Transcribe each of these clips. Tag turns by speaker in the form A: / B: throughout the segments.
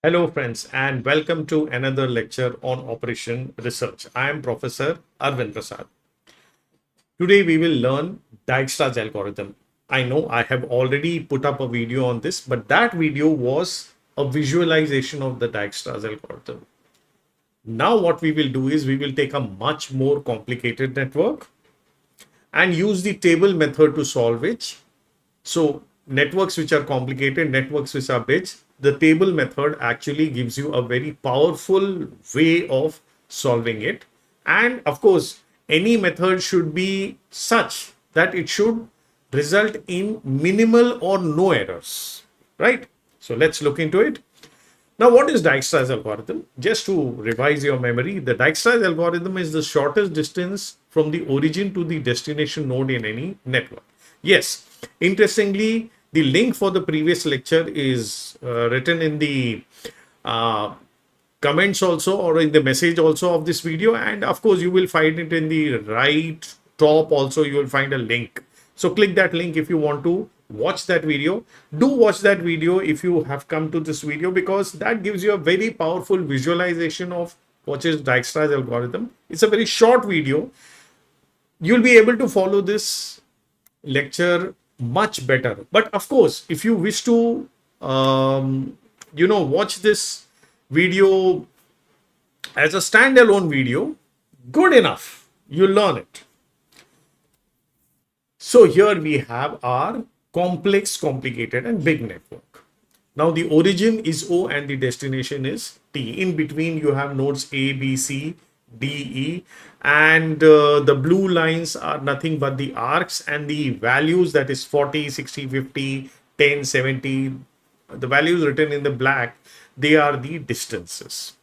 A: Hello, friends, and welcome to another lecture on Operation Research. I am Professor Arvind Prasad. Today, we will learn Dijkstras algorithm. I know I have already put up a video on this, but that video was a visualization of the Dijkstras algorithm. Now, what we will do is we will take a much more complicated network and use the table method to solve it. So networks which are complicated, networks which are big, the table method actually gives you a very powerful way of solving it. And of course, any method should be such that it should result in minimal or no errors, right? So let's look into it. Now, what is Dijkstra's algorithm? Just to revise your memory, the Dijkstra's algorithm is the shortest distance from the origin to the destination node in any network. Yes, interestingly, the link for the previous lecture is written in the uh, comments also or in the message also of this video. And of course, you will find it in the right top also. You will find a link. So click that link if you want to watch that video. Do watch that video if you have come to this video, because that gives you a very powerful visualization of what is Dijkstra's algorithm. It's a very short video. You'll be able to follow this lecture much better. But of course, if you wish to watch this video as a standalone video, good enough, you learn it. So here we have our complex, complicated, and big network. Now the origin is O and the destination is T. In between, you have nodes A, B, C, D, E, and the blue lines are nothing but the arcs and the values, that is 40, 60, 50, 10, 70. The values written in the black, they are the distances.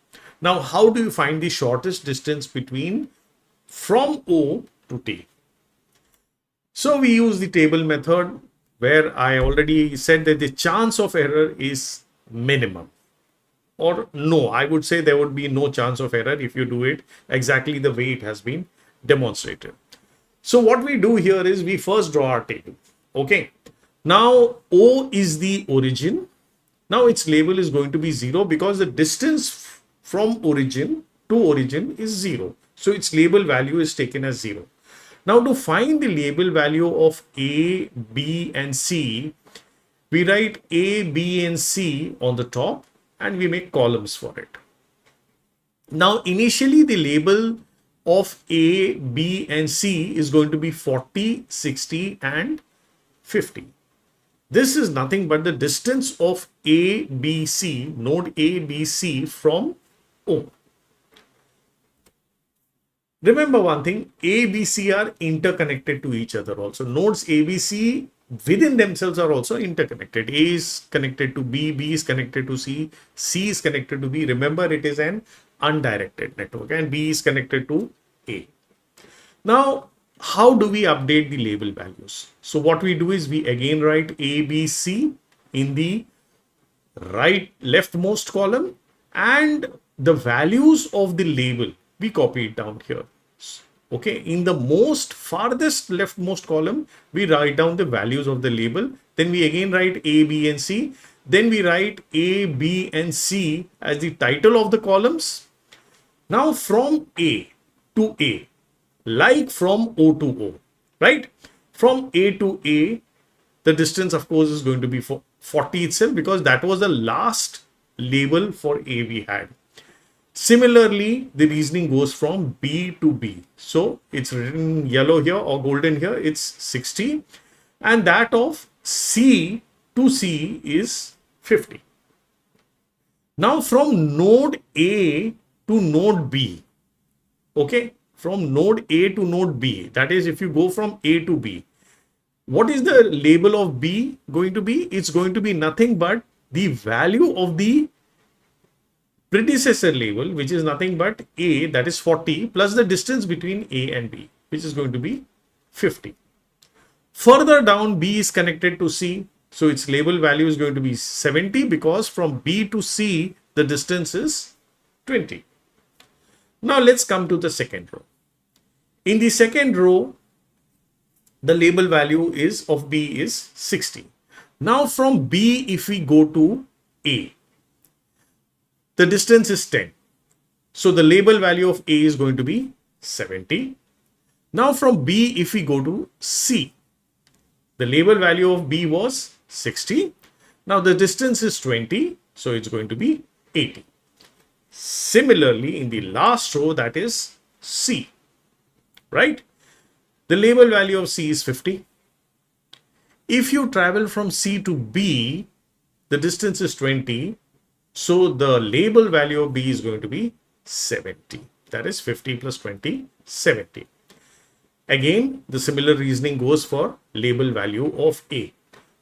A: Now, how do you find the shortest distance between from O to T? So we use the table method, where I already said that the chance of error is minimum, or no, I would say there would be no chance of error if you do it exactly the way it has been demonstrated. So what we do here is we first draw our table. Okay. Now O is the origin. Now its label is going to be 0 because the distance from origin to origin is 0. So its label value is taken as 0. Now to find the label value of A, B, and C, we write A, B, and C on the top and we make columns for it. Now initially the label of A, B, and C is going to be 40, 60, and 50. This is nothing but the distance of A, B, C, node A, B, C from O. Remember one thing, A, B, C are interconnected to each other also. Nodes A, B, C within themselves are also interconnected. A is connected to B, B is connected to C, C is connected to B. Remember, it is an undirected network, and B is connected to A. Now, how do we update the label values? So what we do is we again write A, B, C in the leftmost column, and the values of the label we copy it down here. Okay, in the most farthest leftmost column, we write down the values of the label. Then we again write A, B, and C. Then we write A, B, and C as the title of the columns. Now from A to A, like from O to O, right? From A to A, the distance, of course, is going to be 40 itself, because that was the last label for A we had. Similarly, the reasoning goes from B to B. So it's written yellow here or golden here, it's 60. And that of C to C is 50. Now from node A to node B, okay, from node A to node B, that is if you go from A to B, what is the label of B going to be? It's going to be nothing but the value of the predecessor label, which is nothing but A, that is 40, plus the distance between A and B, which is going to be 50. Further down, B is connected to C, so its label value is going to be 70, because from B to C, the distance is 20. Now let's come to the second row. In the second row, the label value is of B is 60. Now from B, if we go to A, The distance is 10. So the label value of A is going to be 70. Now from B, if we go to C, the label value of B was 60. Now the distance is 20. So it's going to be 80. Similarly, in the last row, that is C, right? The label value of C is 50. If you travel from C to B, the distance is 20. So the label value of B is going to be 70. That is 50 plus 20, 70. Again, the similar reasoning goes for label value of A.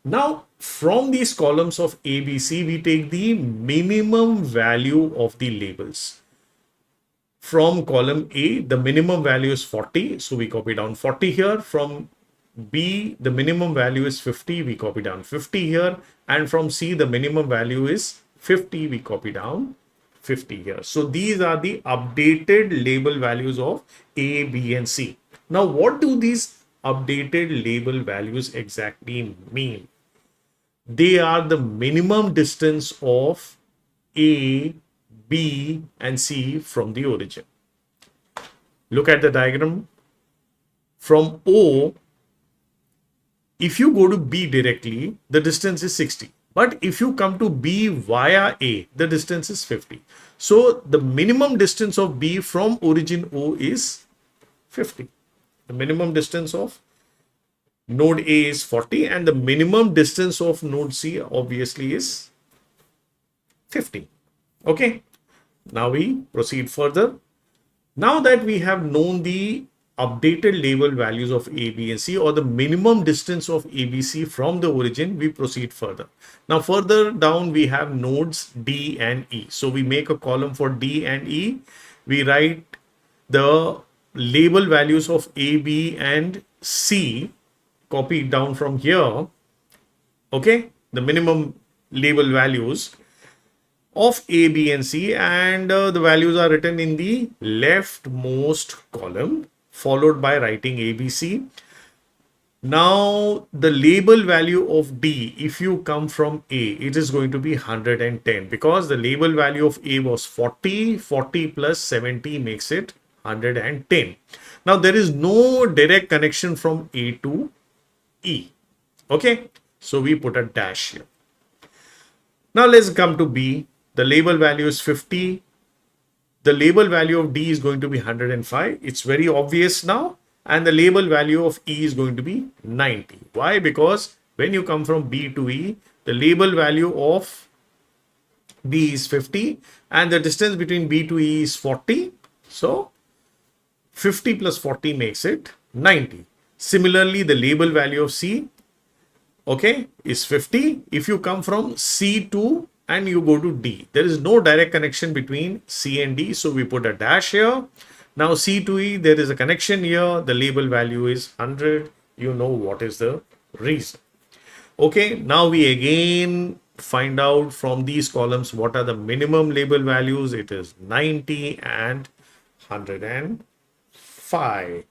A: Now, from these columns of A, B, C, we take the minimum value of the labels. From column A, the minimum value is 40. So we copy down 40 here. From B, the minimum value is 50. We copy down 50 here. And from C, the minimum value is 50. We copy down 50 here. So these are the updated label values of A, B, and C. Now, what do these updated label values exactly mean? They are the minimum distance of A, B, and C from the origin. Look at the diagram. From O, if you go to B directly, the distance is 60. But if you come to B via A, the distance is 50. So the minimum distance of B from origin O is 50. The minimum distance of node A is 40 and the minimum distance of node C obviously is 50. Okay. Now we proceed further. Now that we have known the updated label values of A, B, and C, or the minimum distance of A, B, C from the origin, we proceed further. Now further down we have nodes D and E. So we make a column for D and E. We write the label values of A, B, and C copied down from here. Okay, the minimum label values of A, B, and C, and the values are written in the leftmost column, followed by writing A, B, C. Now, the label value of D, if you come from A, it is going to be 110 because the label value of A was 40. 40 plus 70 makes it 110. Now, there is no direct connection from A to E. Okay, so we put a dash here. Now, let's come to B. The label value is 50. The label value of D is going to be 105. It's very obvious now. And the label value of E is going to be 90. Why? Because when you come from B to E, the label value of B is 50 and the distance between B to E is 40. So 50 plus 40 makes it 90. Similarly, the label value of C, okay, is 50. If you come from C to and you go to D, there is no direct connection between C and D. So we put a dash here. Now C to E, there is a connection here. The label value is 100. You know what is the reason. Okay, now we again find out from these columns what are the minimum label values. It is 90 and 105.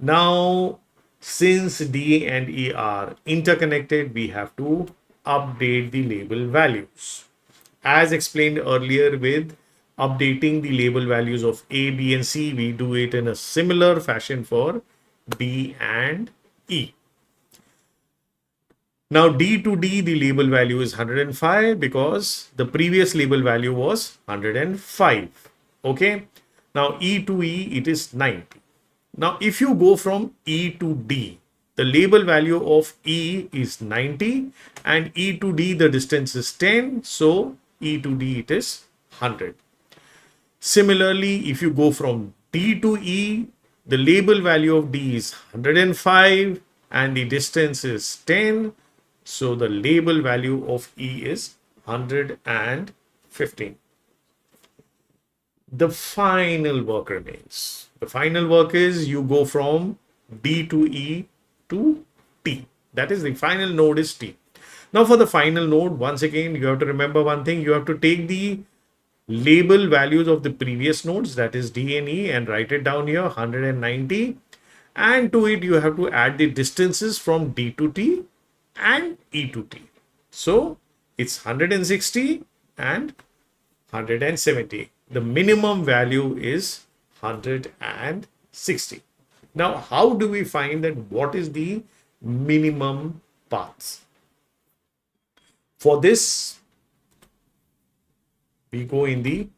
A: Now, since D and E are interconnected, we have to update the label values. As explained earlier with updating the label values of A, B, and C, we do it in a similar fashion for D and E. Now, D to D, the label value is 105 because the previous label value was 105. Okay. Now, E to E, it is 90. Now, if you go from E to D, the label value of E is 90 and E to D, the distance is 10. So, E to D, it is 100. Similarly, if you go from D to E, the label value of D is 105 and the distance is 10. So, the label value of E is 115. The final work remains. The final work is you go from D to E to T. That is the final node is T. Now for the final node, once again, you have to remember one thing. You have to take the label values of the previous nodes, that is D and E, and write it down here, 190. And to it, you have to add the distances from D to T and E to T. So it's 160 and 170. The minimum value is 160. Now, how do we find that what is the minimum paths? For this, we go in the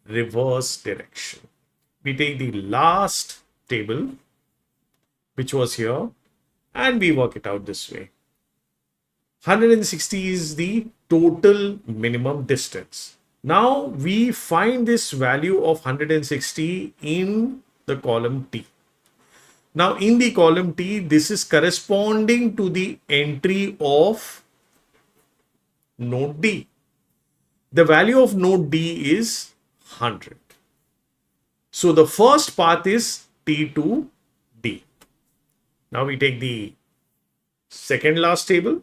A: reverse direction. We take the last table, which was here, and we work it out this way. 160 is the total minimum distance. Now we find this value of 160 in the column T. Now in the column T, this is corresponding to the entry of node D. The value of node D is 100. So the first path is T to D. Now we take the second last table.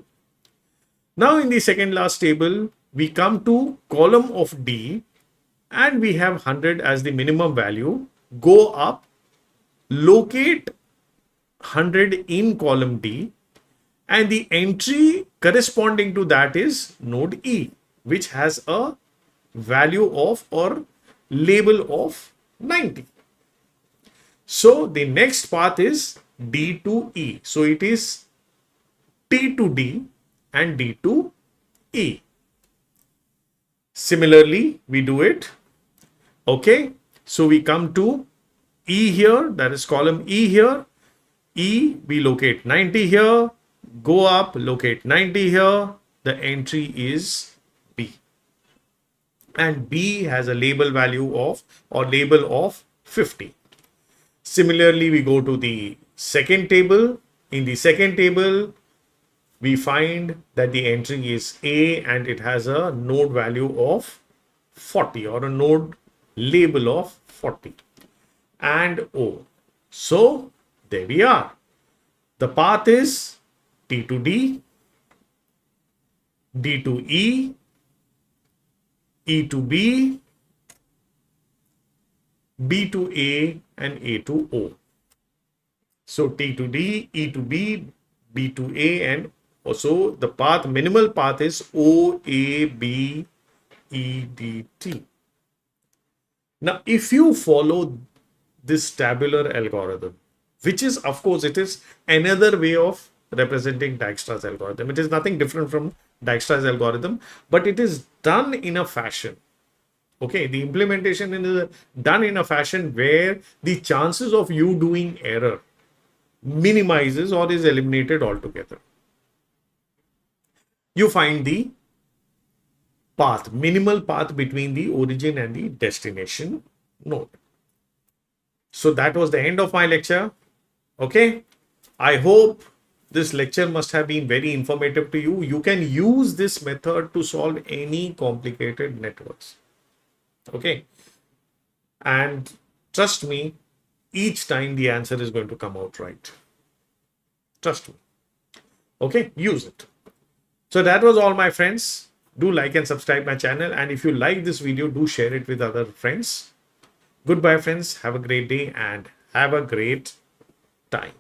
A: Now in the second last table, we come to column of D and we have 100 as the minimum value. Go up, locate 100 in column D, and the entry corresponding to that is node E, which has a value of or label of 90. So the next path is D to E. So it is T to D and D to E. Similarly, we do it. Okay. So we come to E here, that is column E here. E, we locate 90 here. Go up, locate 90 here. The entry is B. And B has a label value of or label of 50. Similarly, we go to the second table. In the second table, we find that the entry is A and it has a node value of 40 or a node label of 40 and O. So there we are. The path is T to D, D to E, E to B, B to A, and A to O. So T to D, E to B, B to A, and also the path, minimal path is O, A, B, E, D, T. Now, if you follow this tabular algorithm, which is, of course, it is another way of representing Dijkstras algorithm. It is nothing different from Dijkstras algorithm, but it is done in a fashion. Okay, the implementation is done in a fashion where the chances of you doing error minimizes or is eliminated altogether. You find the path, minimal path between the origin and the destination node. So that was the end of my lecture. Okay, I hope this lecture must have been very informative to you. You can use this method to solve any complicated networks. Okay, and trust me, each time the answer is going to come out right. Trust me. Okay, use it. So that was all, my friends. Do like and subscribe my channel, and if you like this video, do share it with other friends. Goodbye, friends. Have a great day and have a great time.